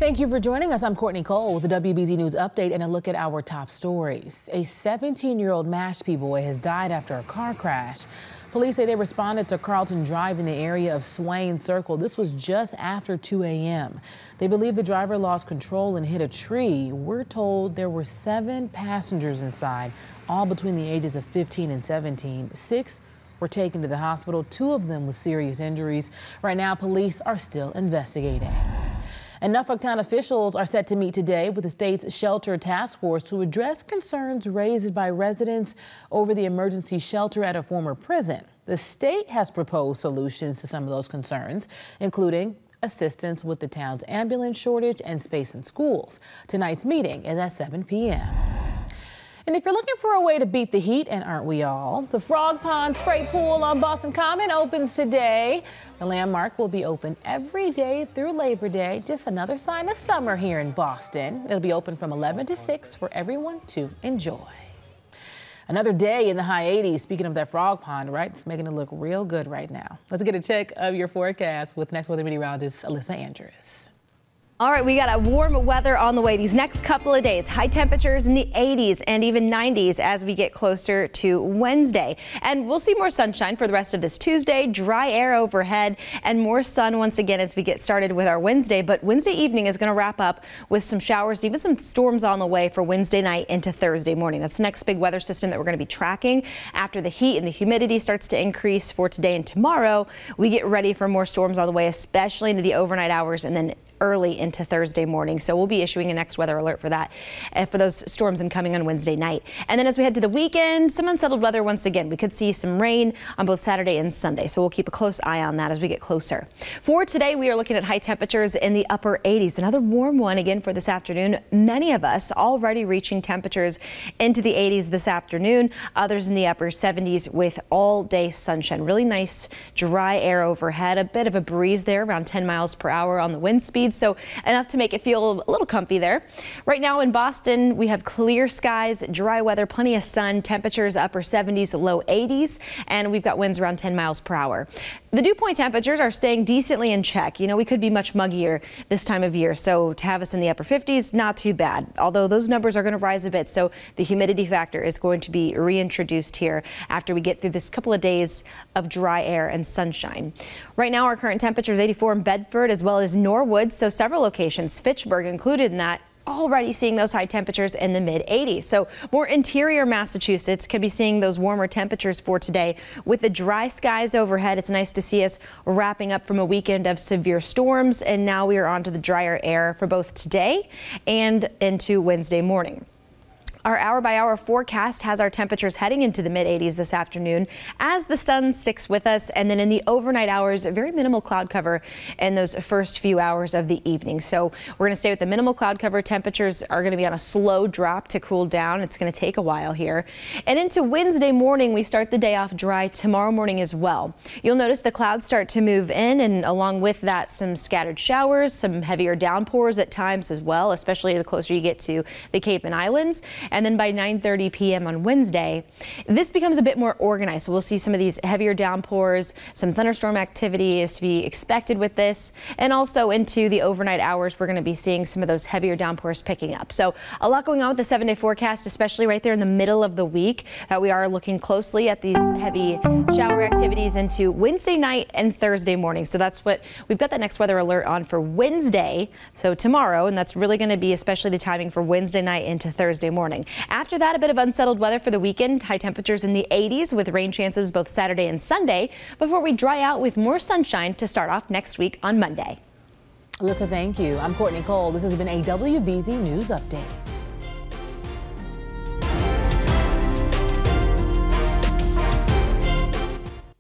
Thank you for joining us. I'm Courtney Cole with the WBZ News Update and a look at our top stories. A 17-year-old Mashpee boy has died after a car crash. Police say they responded to Carlton Drive in the area of Swain Circle. This was just after 2 a.m. They believe the driver lost control and hit a tree. We're told there were 7 passengers inside, all between the ages of 15 and 17. 6 were taken to the hospital, 2 of them with serious injuries. Right now, police are still investigating. And Norfolk Town officials are set to meet today with the state's shelter task force to address concerns raised by residents over the emergency shelter at a former prison. The state has proposed solutions to some of those concerns, including assistance with the town's ambulance shortage and space in schools. Tonight's meeting is at 7 p.m. And if you're looking for a way to beat the heat, and aren't we all, the Frog Pond Spray Pool on Boston Common opens today. The landmark will be open every day through Labor Day. Just another sign of summer here in Boston. It'll be open from 11 to 6 for everyone to enjoy. Another day in the high 80s. Speaking of that frog pond, right? It's making it look real good right now. Let's get a check of your forecast with next weather meteorologist Alyssa Andrews. All right, we got a warm weather on the way these next couple of days. High temperatures in the 80s and even 90s as we get closer to Wednesday. And we'll see more sunshine for the rest of this Tuesday, dry air overhead, and more sun once again as we get started with our Wednesday. But Wednesday evening is going to wrap up with some showers and even some storms on the way for Wednesday night into Thursday morning. That's the next big weather system that we're going to be tracking. After the heat and the humidity starts to increase for today and tomorrow, we get ready for more storms on the way, especially into the overnight hours and then early into Thursday morning. So we'll be issuing a next weather alert for that, for those storms incoming on Wednesday night. And then as we head to the weekend, some unsettled weather once again. We could see some rain on both Saturday and Sunday. So we'll keep a close eye on that as we get closer. For today, we are looking at high temperatures in the upper 80s. Another warm one again for this afternoon. Many of us already reaching temperatures into the 80s this afternoon. Others in the upper 70s with all day sunshine. Really nice dry air overhead. A bit of a breeze there, around 10 miles per hour on the wind speed. So enough to make it feel a little comfy there. Right now in Boston, we have clear skies, dry weather, plenty of sun, temperatures upper 70s, low 80s, and we've got winds around 10 miles per hour. The dew point temperatures are staying decently in check. You know, we could be much muggier this time of year, so to have us in the upper 50s, not too bad. Although those numbers are going to rise a bit, so the humidity factor is going to be reintroduced here after we get through this couple of days of dry air and sunshine. Right now, our current temperature is 84 in Bedford as well as Norwood. So several locations, Fitchburg included in that, already seeing those high temperatures in the mid 80s. So more interior Massachusetts could be seeing those warmer temperatures for today with the dry skies overhead. It's nice to see us wrapping up from a weekend of severe storms. And now we are on to the drier air for both today and into Wednesday morning. Our hour-by-hour forecast has our temperatures heading into the mid-80s this afternoon as the sun sticks with us, and then in the overnight hours, very minimal cloud cover in those first few hours of the evening. So we're going to stay with the minimal cloud cover. Temperatures are going to be on a slow drop to cool down. It's going to take a while here. And into Wednesday morning, we start the day off dry tomorrow morning as well. You'll notice the clouds start to move in, and along with that, some scattered showers, some heavier downpours at times as well, especially the closer you get to the Cape and Islands. And then by 9:30 p.m. on Wednesday, this becomes a bit more organized. So we'll see some of these heavier downpours, some thunderstorm activity is to be expected with this. And also into the overnight hours, we're going to be seeing some of those heavier downpours picking up. So a lot going on with the 7-day forecast, especially right there in the middle of the week. We are looking closely at these heavy shower activities into Wednesday night and Thursday morning. So that's what we've got that next weather alert on for Wednesday. So tomorrow, and that's really going to be especially the timing for Wednesday night into Thursday morning. After that, a bit of unsettled weather for the weekend. High temperatures in the 80s with rain chances both Saturday and Sunday before we dry out with more sunshine to start off next week on Monday. Alyssa, thank you. I'm Courtney Cole. This has been a WBZ News Update.